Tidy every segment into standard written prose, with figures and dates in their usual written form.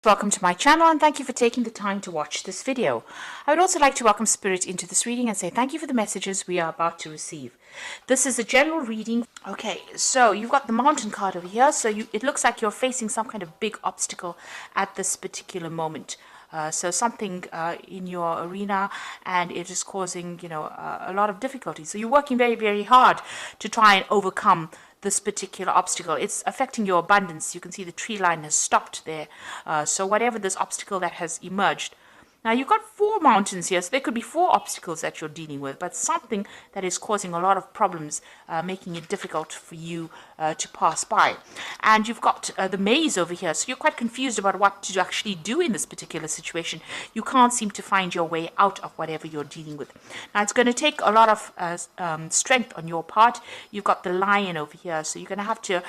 Welcome to my channel and thank you for taking the time to watch this video. I would also like to welcome Spirit into this reading and say thank you for the messages we are about to receive. This is a general reading. Okay, so you've got the Mountain card over here. So it looks like you're facing some kind of big obstacle at this particular moment. So something in your arena, and it is causing, a lot of difficulty. So you're working very, very hard to try and overcome this particular obstacle. It's affecting your abundance. You can see the tree line has stopped there. So whatever this obstacle that has emerged. Now you've got 4 mountains here, so there could be 4 obstacles that you're dealing with, but something that is causing a lot of problems, making it difficult for you to pass by. And you've got the maze over here, so you're quite confused about what to actually do in this particular situation. You can't seem to find your way out of whatever you're dealing with. Now it's going to take a lot of strength on your part. You've got the lion over here, so you're going to have to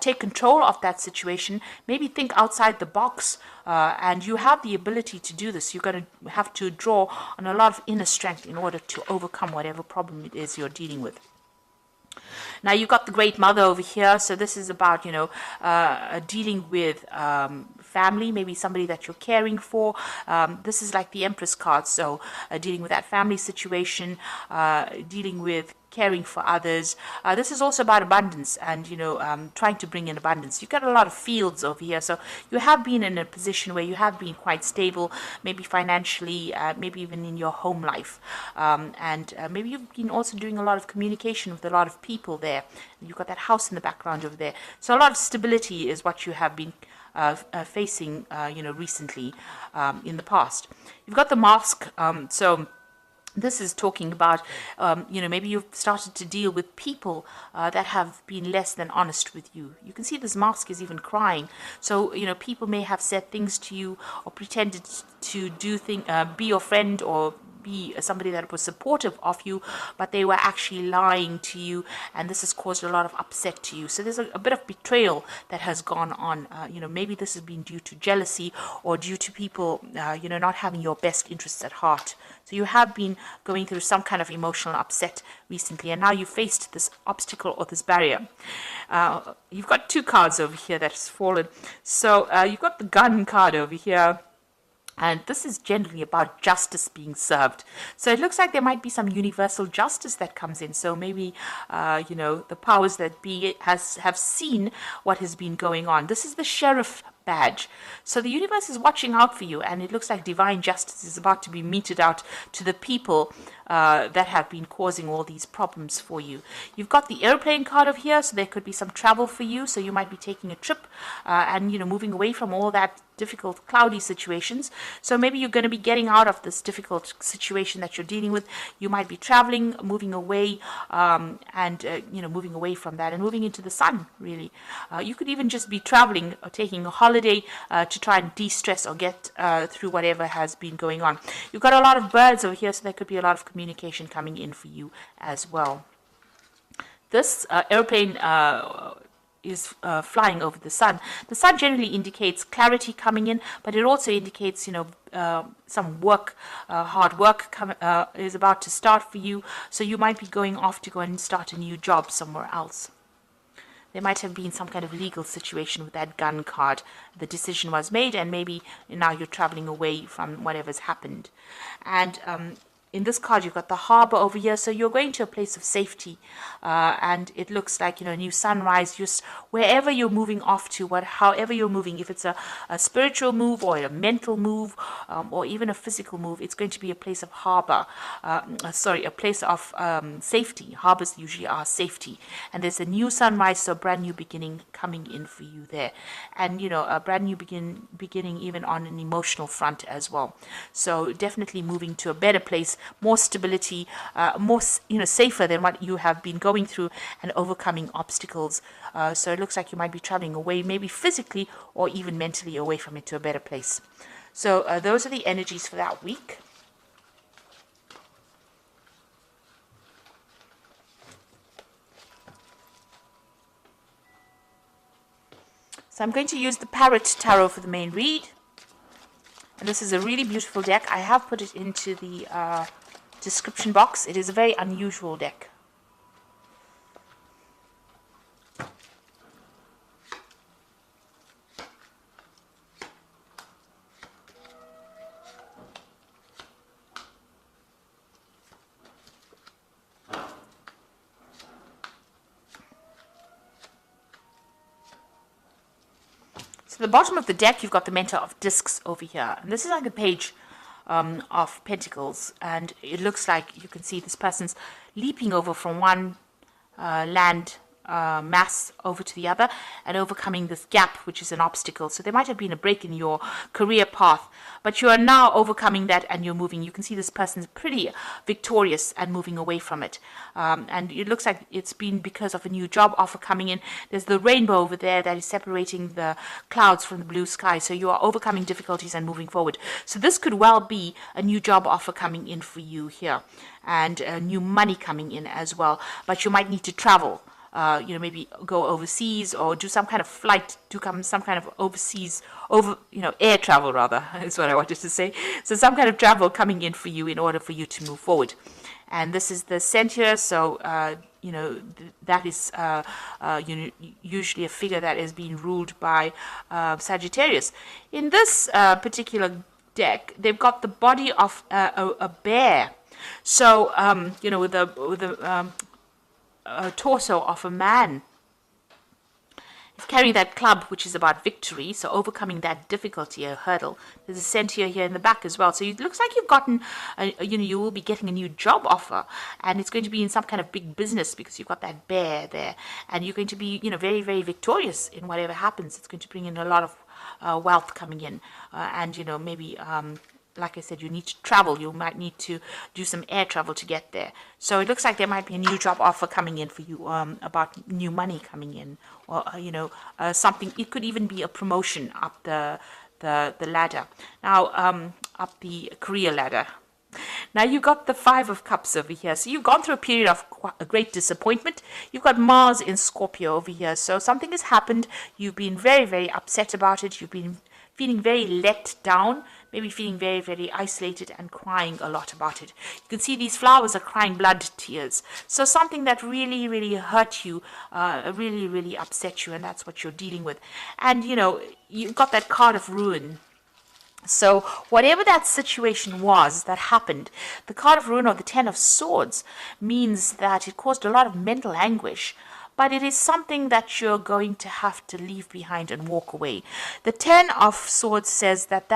take control of that situation, maybe think outside the box, and you have the ability to do this. You're going to have to draw on a lot of inner strength in order to overcome whatever problem it is you're dealing with. Now you've got the Great Mother over here, so this is about, dealing with family, maybe somebody that you're caring for. This is like the Empress card, so dealing with that family situation, dealing with caring for others. This is also about abundance and, trying to bring in abundance. You've got a lot of fields over here, so you have been in a position where you have been quite stable, maybe financially, maybe even in your home life. And maybe you've been also doing a lot of communication with a lot of people there. You've got that house in the background over there. So a lot of stability is what you have been facing, recently in the past. You've got the mask, so this is talking about, maybe you've started to deal with people that have been less than honest with you. You can see this mask is even crying. So, people may have said things to you or pretended to be your friend or be somebody that was supportive of you, but they were actually lying to you, and this has caused a lot of upset to you. So there's a bit of betrayal that has gone on. Maybe this has been due to jealousy or due to people, not having your best interests at heart. So you have been going through some kind of emotional upset recently, and now you faced this obstacle or this barrier. You've got 2 cards over here that's fallen. So you've got the Gun card over here. And this is generally about justice being served. So it looks like there might be some universal justice that comes in. So maybe, the powers that be have seen what has been going on. This is the Sheriff badge. So the universe is watching out for you, and it looks like divine justice is about to be meted out to the people that have been causing all these problems for you. You've got the airplane card over here, so there could be some travel for you. So you might be taking a trip and, moving away from all that difficult, cloudy situations. So maybe you're going to be getting out of this difficult situation that you're dealing with. You might be traveling, moving away, moving away from that and moving into the sun, really. You could even just be traveling or taking a holiday to try and de-stress or get through whatever has been going on. You've got a lot of birds over here, so there could be a lot of communication coming in for you as well. This airplane is flying over the sun. The sun generally indicates clarity coming in, but it also indicates, some work, hard work is about to start for you. So you might be going off to go and start a new job somewhere else. There might have been some kind of legal situation with that Gun card. The decision was made, and maybe now you're traveling away from whatever's happened. And in this card, you've got the harbor over here, so you're going to a place of safety, and it looks like, a new sunrise. Just wherever you're moving off to, however you're moving, if it's a spiritual move or a mental move, or even a physical move, it's going to be a place of harbor. A place of safety. Harbors usually are safety, and there's a new sunrise, so a brand new beginning coming in for you there, and a brand new beginning even on an emotional front as well. So definitely moving to a better place, more stability, more safer than what you have been going through, and overcoming obstacles. So it looks like you might be traveling away, maybe physically or even mentally away from it to a better place. So those are the energies for that week. So I'm going to use the Parrot Tarot for the main read. And this is a really beautiful deck. I have put it into the description box. It is a very unusual deck. the bottom of the deck, you've got the Mentor of Discs over here. And this is like a page of Pentacles. And it looks like you can see this person's leaping over from one land mass over to the other and overcoming this gap, which is an obstacle. So there might have been a break in your career path, but you are now overcoming that and you're moving. You can see this person's pretty victorious and moving away from it. And it looks like it's been because of a new job offer coming in. There's the rainbow over there that is separating the clouds from the blue sky. So you are overcoming difficulties and moving forward. So this could well be a new job offer coming in for you here, and new money coming in as well. But you might need to travel. Maybe go overseas or do some kind of flight, some kind of overseas, air travel rather, is what I wanted to say. So some kind of travel coming in for you in order for you to move forward. And this is the center, so, that is usually a figure that is being ruled by Sagittarius. In this particular deck, they've got the body of a bear. So, with a torso of a man. He's carrying that club, which is about victory, so overcoming that difficulty, a hurdle. There's a center here in the back as well. So it looks like you've gotten, you will be getting a new job offer, and it's going to be in some kind of big business because you've got that bear there, and you're going to be, very, very victorious in whatever happens. It's going to bring in a lot of wealth coming in, and maybe. Like I said, you need to travel. You might need to do some air travel to get there. So it looks like there might be a new job offer coming in for you, about new money coming in, or something. It could even be a promotion up the ladder. Now, up the career ladder. Now you've got the Five of Cups over here. So you've gone through a period of a great disappointment. You've got Mars in Scorpio over here. So something has happened. You've been very, very upset about it. You've been feeling very let down, maybe feeling very, very isolated and crying a lot about it. You can see these flowers are crying blood tears. So something that really, really hurt you, really, really upset you, and that's what you're dealing with. And, you've got that card of ruin. So whatever that situation was that happened, the card of ruin or the Ten of Swords means that it caused a lot of mental anguish. But it is something that you're going to have to leave behind and walk away. The Ten of Swords says that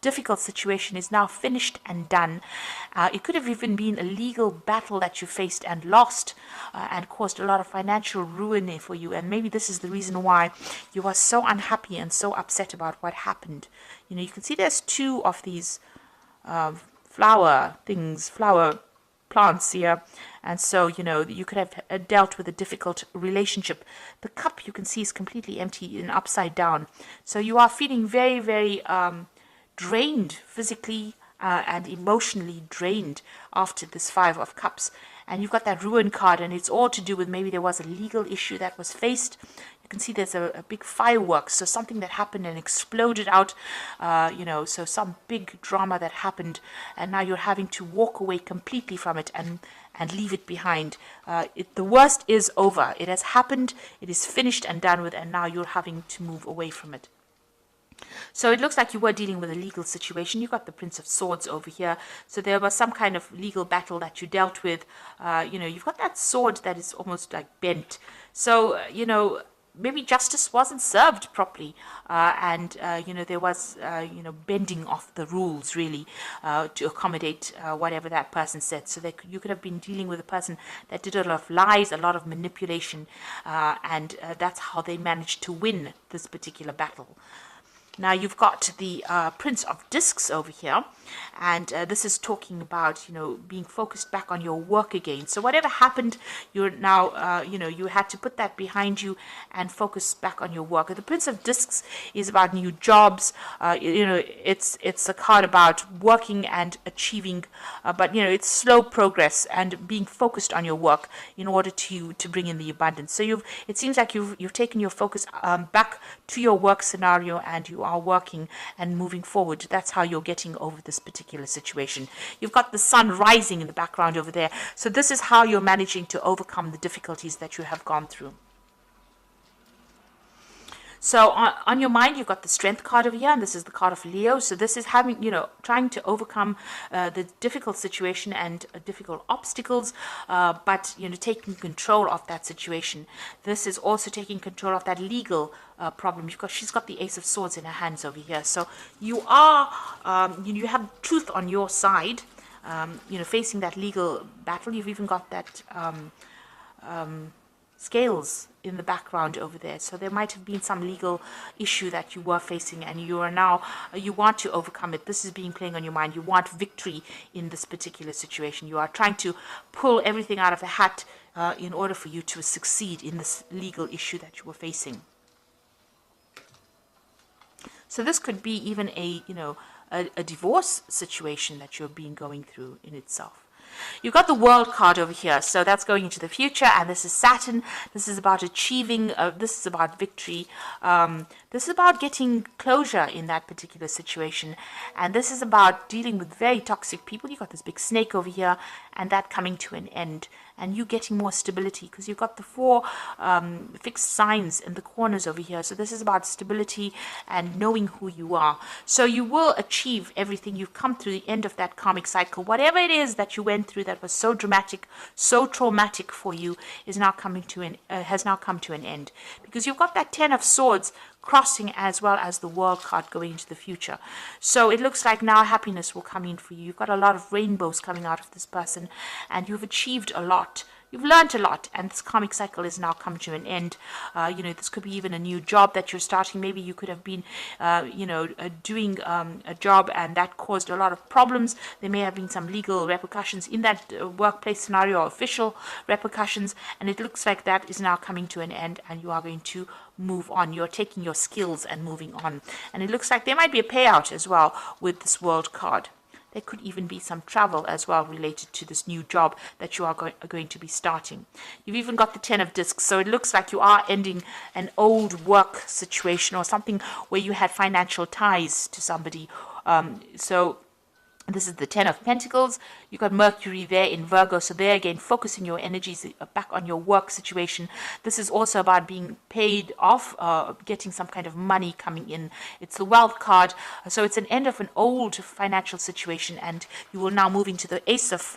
difficult situation is now finished and done. It could have even been a legal battle that you faced and lost, and caused a lot of financial ruin for you. And maybe this is the reason why you are so unhappy and so upset about what happened. You can see there's two of these flower plants here, and so you could have dealt with a difficult relationship. The cup you can see is completely empty and upside down, so you are feeling very, very drained physically and emotionally drained after this Five of Cups. And you've got that ruin card, and it's all to do with maybe there was a legal issue that was faced. You can see there's a big fireworks, so something that happened and exploded out, so some big drama that happened, and now you're having to walk away completely from it and leave it behind. The worst is over. It has happened, it is finished and done with, and now you're having to move away from it. So it looks like you were dealing with a legal situation. You've got the Prince of Swords over here. So there was some kind of legal battle that you dealt with. You've got that sword that is almost like bent. So, maybe justice wasn't served properly. There was, bending of the rules, really, to accommodate whatever that person said. So you could have been dealing with a person that did a lot of lies, a lot of manipulation, and that's how they managed to win this particular battle. Now you've got the Prince of Discs over here, and this is talking about, being focused back on your work again. So whatever happened, you're now, you had to put that behind you and focus back on your work. The Prince of Discs is about new jobs. It's a card about working and achieving, but it's slow progress and being focused on your work in order to bring in the abundance. So it seems like you've taken your focus back to your work scenario, and you are working and moving forward. That's how you're getting over this particular situation. You've got the sun rising in the background over there. So this is how you're managing to overcome the difficulties that you have gone through. So on your mind, you've got the Strength card over here, and this is the card of Leo. So this is having, trying to overcome the difficult situation and difficult obstacles, but, taking control of that situation. This is also taking control of that legal problem, because she's got the Ace of Swords in her hands over here. So you are, you have truth on your side, facing that legal battle. You've even got that scales in the background over there. So there might have been some legal issue that you were facing, and you are now, you want to overcome it. This is being playing on your mind. You want victory in this particular situation. You are trying to pull everything out of the hat in order for you to succeed in this legal issue that you were facing. So this could be even a divorce situation that you're going through in itself. You've got the World card over here, so that's going into the future, and this is Saturn. This is about achieving, this is about victory. This is about getting closure in that particular situation, and this is about dealing with very toxic people. You've got this big snake over here, and that coming to an end, and you getting more stability, because you've got the 4 fixed signs in the corners over here. So this is about stability and knowing who you are. So you will achieve everything. You've come through the end of that karmic cycle. Whatever it is that you went through that was so dramatic, so traumatic for you, is now coming to has now come to an end, because you've got that 10 of Swords crossing, as well as the World card going into the future. So it looks like now happiness will come in for you. You've got a lot of rainbows coming out of this person, and you've achieved a lot. You've learned a lot, and this karmic cycle is now come to an end. This could be even a new job that you're starting. Maybe you could have been, doing a job, and that caused a lot of problems. There may have been some legal repercussions in that workplace scenario, or official repercussions, and it looks like that is now coming to an end, and you are going to move on. You're taking your skills and moving on. And it looks like there might be a payout as well with this World card. There could even be some travel as well related to this new job that you are going to be starting. You've even got the 10 of Discs, so it looks like you are ending an old work situation, or something where you had financial ties to somebody. So this is the 10 of Pentacles. You've got Mercury there in Virgo. So there again, focusing your energies back on your work situation. This is also about being paid off, getting some kind of money coming in. It's the Wealth card. So it's an end of an old financial situation, and you will now move into the Ace of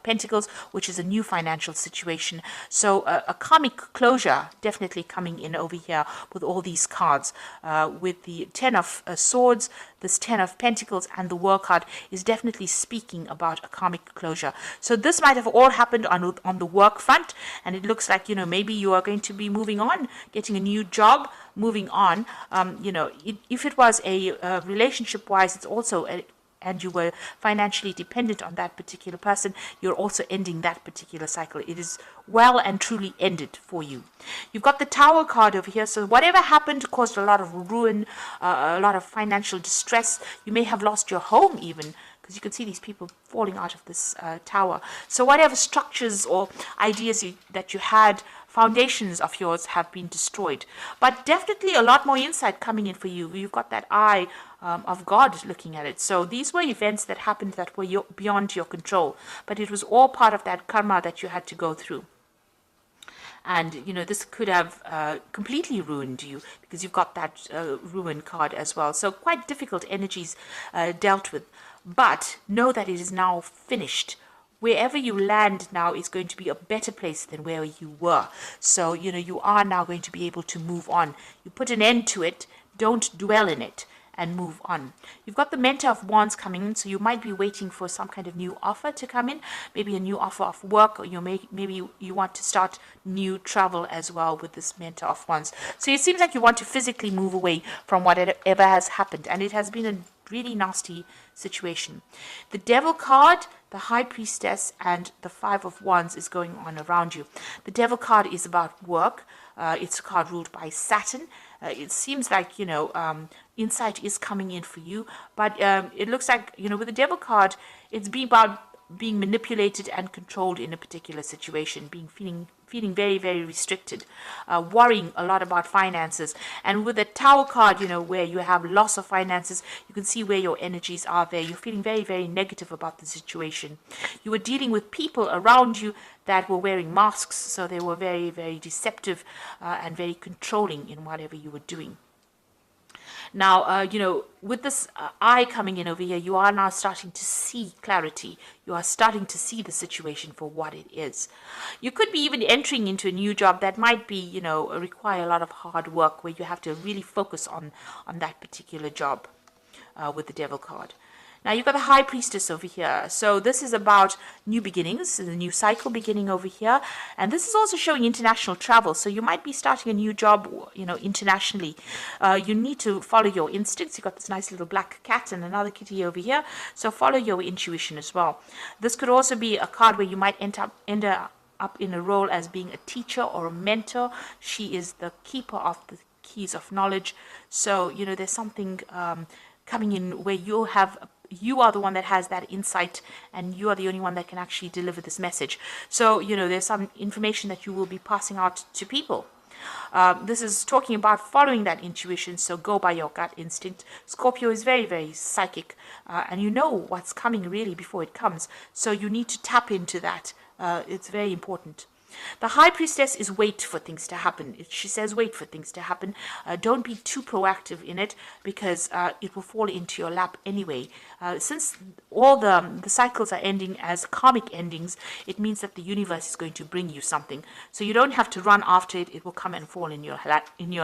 Pentacles, which is a new financial situation. So a karmic closure definitely coming in over here with all these cards. With the 10 of Swords, this 10 of Pentacles, and the World card is definitely speaking about a karmic closure. So this might have all happened on the work front, and it looks like, maybe you are going to be moving on, getting a new job, moving on. If it was a relationship-wise, it's also and you were financially dependent on that particular person, you're also ending that particular cycle. It is well and truly ended for you. You've got the Tower card over here. So whatever happened caused a lot of ruin, a lot of financial distress. You may have lost your home even, because you can see these people falling out of this tower. So whatever structures or ideas that you had, foundations of yours have been destroyed. But definitely a lot more insight coming in for you. You've got that eye of God looking at it. So these were events that happened that were beyond your control, but it was all part of that karma that you had to go through. And, this could have completely ruined you, because you've got that ruin card as well. So quite difficult energies dealt with. But know that it is now finished. Wherever you land now is going to be a better place than where you were. So, you are now going to be able to move on. You put an end to it. Don't dwell in it, and move on. You've got the Mentor of Wands coming in, so you might be waiting for some kind of new offer to come in, maybe a new offer of work, or maybe you want to start new travel as well with this Mentor of Wands. So it seems like you want to physically move away from whatever has happened, and it has been a really nasty situation. The Devil card, the High Priestess, and the 5 of Wands is going on around you. The Devil card is about work. It's a card ruled by Saturn. It seems like, insight is coming in for you, but it looks like, with the Devil card, it's about being manipulated and controlled in a particular situation, feeling feeling very, very restricted, worrying a lot about finances. And with the Tower card, where you have loss of finances, you can see where your energies are there. You're feeling very, very negative about the situation. You were dealing with people around you that were wearing masks, so they were very, very deceptive and very controlling in whatever you were doing. Now, with this eye coming in over here, you are now starting to see clarity. You are starting to see the situation for what it is. You could be even entering into a new job that might be, require a lot of hard work, where you have to really focus on that particular job with the Devil card. Now, you've got the High Priestess over here. So this is about new beginnings, the new cycle beginning over here. And this is also showing international travel. So you might be starting a new job, internationally. You need to follow your instincts. You've got this nice little black cat and another kitty over here. So follow your intuition as well. This could also be a card where you might end up in a role as being a teacher or a mentor. She is the keeper of the keys of knowledge. So, there's something coming in where you are the one that has that insight, and you are the only one that can actually deliver this message. So, there's some information that you will be passing out to people. This is talking about following that intuition, so go by your gut instinct. Scorpio is very, very psychic, and you know what's coming really before it comes. So you need to tap into that. It's very important. The High Priestess is wait for things to happen. She says wait for things to happen. Don't be too proactive in it, because it will fall into your lap anyway. Since all the cycles are ending as karmic endings, it means that the universe is going to bring you something. So you don't have to run after it. It will come and fall in your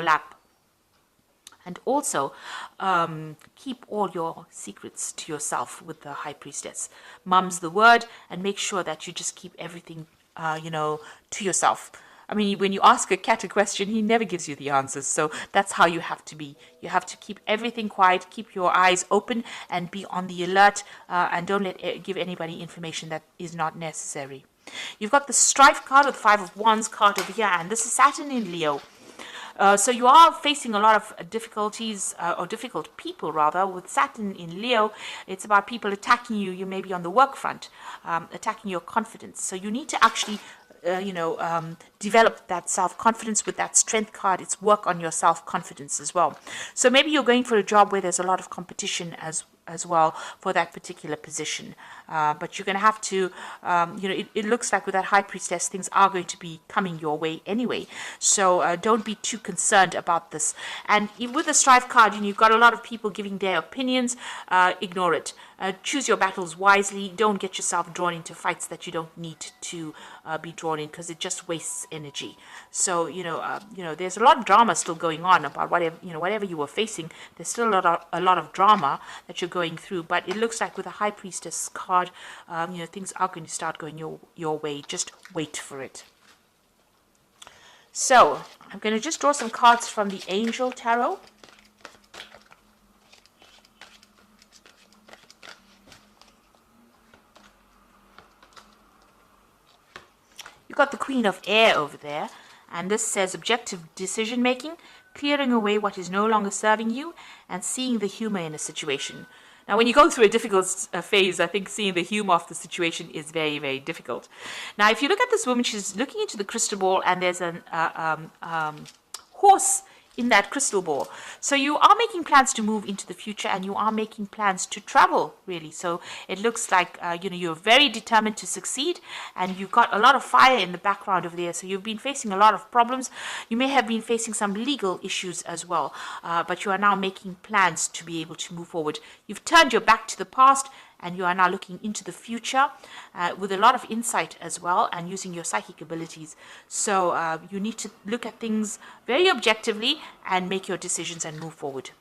lap. And also, keep all your secrets to yourself with the High Priestess. Mum's the word, and make sure that you just keep everything to yourself. I mean, when you ask a cat a question, he never gives you the answers. So that's how you have to be. You have to keep everything quiet, keep your eyes open, and be on the alert, and don't give anybody information that is not necessary. You've got the Strife card, or the Five of Wands card over here, and this is Saturn in Leo. So you are facing a lot of difficulties, or difficult people rather, with Saturn in Leo. It's about people attacking you. You may be on the work front, attacking your confidence. So you need to actually, develop that self-confidence with that Strength card. It's work on your self-confidence as well. So maybe you're going for a job where there's a lot of competition as well for that particular position. But you're going to have to, it looks like with that High Priestess, things are going to be coming your way anyway. So don't be too concerned about this. And with the Strife card, you've got a lot of people giving their opinions. Ignore it. Choose your battles wisely. Don't get yourself drawn into fights that you don't need to be drawn in, because it just wastes energy. So there's a lot of drama still going on about whatever you were facing. There's still a lot of drama that you're going through. But it looks like with a High Priestess card, things are going to start going your way. Just wait for it. So I'm going to just draw some cards from the Angel Tarot. You've got the Queen of Air over there, and this says objective decision making, clearing away what is no longer serving you, and seeing the humor in a situation. Now, when you go through a difficult phase, I think seeing the humor of the situation is very, very difficult. Now, if you look at this woman, she's looking into the crystal ball, and there's a horse in that crystal ball. So you are making plans to move into the future, and you are making plans to travel, really. So it looks like, you're very determined to succeed, and you've got a lot of fire in the background over there. So you've been facing a lot of problems. You may have been facing some legal issues as well, but you are now making plans to be able to move forward. You've turned your back to the past, and you are now looking into the future with a lot of insight as well, and using your psychic abilities. So you need to look at things very objectively and make your decisions and move forward.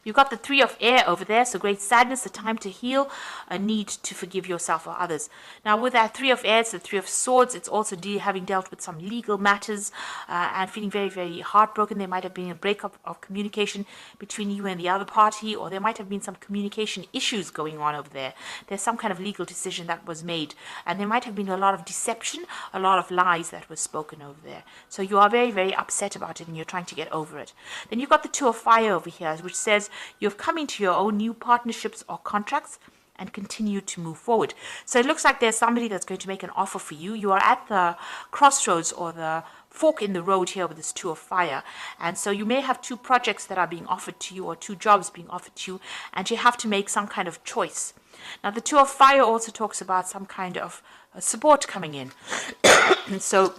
You've got the Three of Air over there, so great sadness, a time to heal, a need to forgive yourself or others. Now, with that Three of Air, it's the Three of Swords. It's also having dealt with some legal matters and feeling very, very heartbroken. There might have been a breakup of communication between you and the other party, or there might have been some communication issues going on over there. There's some kind of legal decision that was made, and there might have been a lot of deception, a lot of lies that were spoken over there. So you are very, very upset about it, and you're trying to get over it. Then you've got the Two of Fire over here, which says you've come into your own new partnerships or contracts, and continue to move forward. So it looks like there's somebody that's going to make an offer for you. You are at the crossroads or the fork in the road here with this Two of Fire, and so you may have two projects that are being offered to you, or two jobs being offered to you, and you have to make some kind of choice. Now the Two of Fire also talks about some kind of support coming in. And so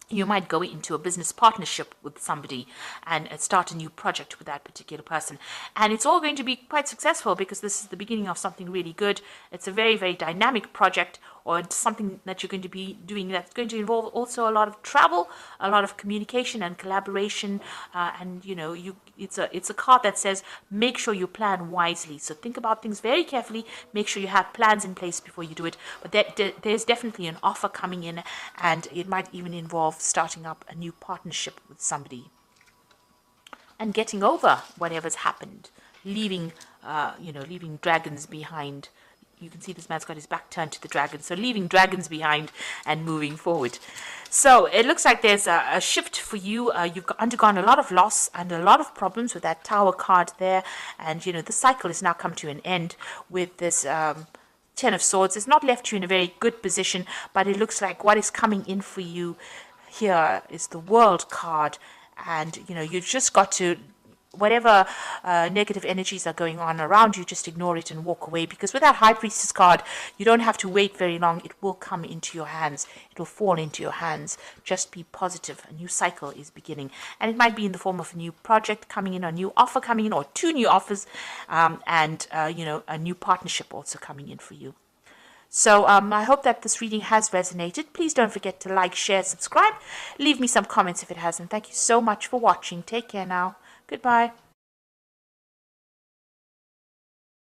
you might go into a business partnership with somebody and start a new project with that particular person. And it's all going to be quite successful because this is the beginning of something really good. It's a very, very dynamic project, or it's something that you're going to be doing that's going to involve also a lot of travel, a lot of communication and collaboration. And, you know, it's a card that says make sure you plan wisely. So think about things very carefully. Make sure you have plans in place before you do it. But there's definitely an offer coming in, and it might even involve starting up a new partnership with somebody and getting over whatever's happened, leaving dragons behind. You can see this man's got his back turned to the dragon, so leaving dragons behind and moving forward. So it looks like there's a shift for you. You've undergone a lot of loss and a lot of problems with that Tower card there, and you know the cycle has now come to an end with this Ten of Swords. It's not left you in a very good position, but it looks like what is coming in for you here is the World card, and you know you've just got to, whatever negative energies are going on around you, just ignore it and walk away, because with that High Priestess card, you don't have to wait very long. It will come into your hands. It will fall into your hands. Just be positive. A new cycle is beginning, and it might be in the form of a new project coming in, or a new offer coming in, or two new offers, and you know, a new partnership also coming in for you. So I hope that this reading has resonated. Please don't forget to like, share, subscribe. Leave me some comments if it hasn't. Thank you so much for watching. Take care now. Goodbye.